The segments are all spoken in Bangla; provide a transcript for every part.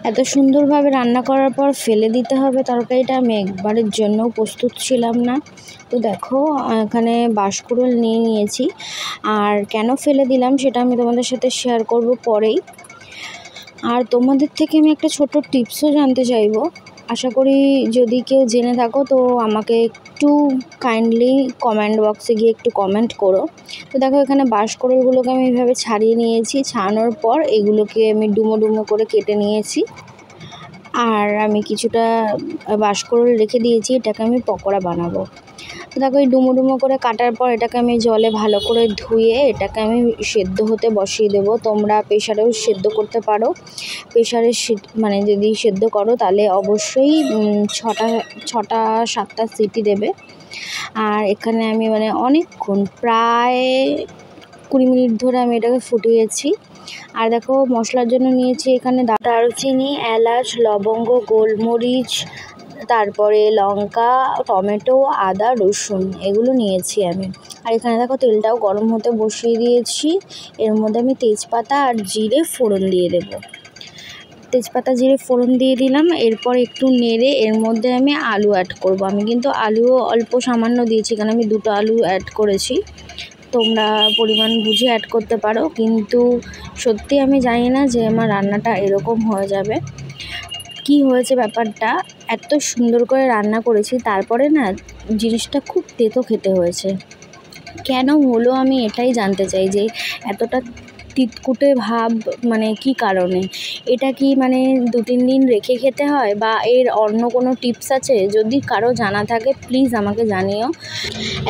এত সুন্দরভাবে রান্না করার পর ফেলে দিতে হবে তরকারিটা, আমি একবারের জন্যও প্রস্তুত ছিলাম না। তো দেখো এখানে বাঁশকুড়ুল নিয়ে নিয়েছি, আর কেন ফেলে দিলাম সেটা আমি তোমাদের সাথে শেয়ার করব পরেই। আর তোমাদের থেকে আমি একটা ছোট টিপসও জানতে চাইবো, আশা করি যদি কেউ জেনে থাকো তো আমাকে একটু কাইন্ডলি কমেন্ট বক্সে গিয়ে একটু কমেন্ট করো। তো দেখো এখানে বাঁশকুড়ুলগুলোকে আমি এইভাবে ছাড়িয়ে নিয়েছি, ছাড়ানোর পর এগুলোকে আমি ডুমো ডুমো করে কেটে নিয়েছি। আর আমি কিছুটা বাঁশকুড়ুল রেখে দিয়েছি, এটাকে আমি পকোড়া বানাবো। তো দেখো এই ডুমো ডুমো করে কাটার পর এটাকে আমি জলে ভালো করে ধুয়ে এটাকে আমি সেদ্ধ হতে বসিয়ে দেবো। তোমরা প্রেশারেও সেদ্ধ করতে পারো, প্রেশারে মানে যদি সেদ্ধ করো তাহলে অবশ্যই 6-7টা সিটি দেবে। আর এখানে আমি মানে অনেকক্ষণ প্রায় 20 মিনিট ধরে আমি এটাকে ফুটিয়েছি। আর দেখো মশলার জন্য নিয়েছি এখানে দারুচিনি, এলাচ, লবঙ্গ, গোলমরিচ, তারপরে লঙ্কা, টমেটো, আদা, রসুন এগুলো নিয়েছি আমি। আর এখানে দেখো তেলটাও গরম হতে বসিয়ে দিয়েছি, এর মধ্যে আমি তেজপাতা আর জিরে ফোড়ন দিয়ে দেবো। তেজপাতা জিরে ফোড়ন দিয়ে দিলাম, এরপর একটু নেড়ে এর মধ্যে আমি আলু অ্যাড করব। আমি কিন্তু আলুও অল্প সামান্য দিয়েছি, কারণ আমি 2টো আলু অ্যাড করেছি, তোমরা পরিমাণ বুঝে অ্যাড করতে পারো। কিন্তু সত্যি আমি জানি না যে আমার রান্নাটা এরকম হয়ে যাবে। কি হয়েছে ব্যাপারটা, এত সুন্দর করে রান্না করেছি তারপরে না জিনিসটা খুব তেতো খেতে হয়েছে। কেন হলো আমি এটাই জানতে চাই, যে এতটা তিতকুটে ভাব মানে কি কারণে? এটা কি মানে 2-3 দিন রেখে খেতে হয়, বা এর অন্য কোনো টিপস আছে? যদি কারো জানা থাকে প্লিজ আমাকে জানিও।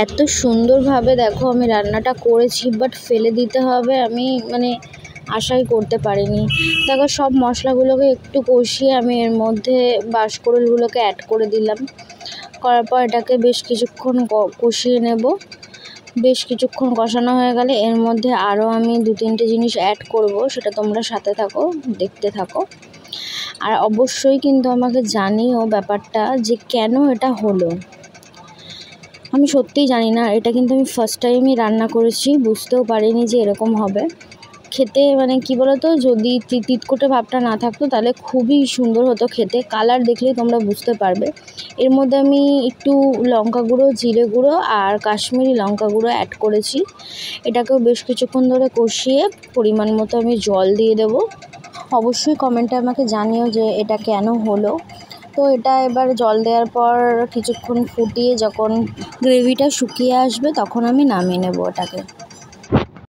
এত সুন্দরভাবে দেখো আমি রান্নাটা করেছি, বাট ফেলে দিতে হবে আমি মানে আশাই করতে পারিনি। দেখো সব মশলাগুলোকে একটু কষিয়ে আমি এর মধ্যে বাঁশকুড়ুলগুলোকে অ্যাড করে দিলাম। করার পর এটাকে বেশ কিছুক্ষণ কষিয়ে নেব। বেশ কিছুক্ষণ কষানো হয়ে গেলে এর মধ্যে আরও আমি 2-3টে জিনিস অ্যাড করব, সেটা তোমরা সাথে থাকো, দেখতে থাকো। আর অবশ্যই কিন্তু আমাকে জানিও ব্যাপারটা যে কেন এটা হলো। আমি সত্যিই জানি না, এটা কিন্তু আমি ফার্স্ট টাইমই রান্না করেছি, বুঝতেও পারিনি যে এরকম হবে। খেতে মানে কি বলো তো, যদি তিতকুটে ভাবটা না থাকতো তাহলে খুবই সুন্দর হতো খেতে। কালার দেখলেই তোমরা বুঝতে পারবে। এর মধ্যে আমি একটু লঙ্কা গুঁড়ো, জিরে গুঁড়ো আর কাশ্মীরি লঙ্কা গুঁড়ো অ্যাড করেছি। এটাকেও বেশ কিছুক্ষণ ধরে কষিয়ে পরিমাণ মতো আমি জল দিয়ে দেবো। অবশ্যই কমেন্টে আমাকে জানিও যে এটা কেন হলো। তো এটা এবার জল দেওয়ার পর কিছুক্ষণ ফুটিয়ে যখন গ্রেভিটা শুকিয়ে আসবে তখন আমি নামিয়ে নেব এটাকে।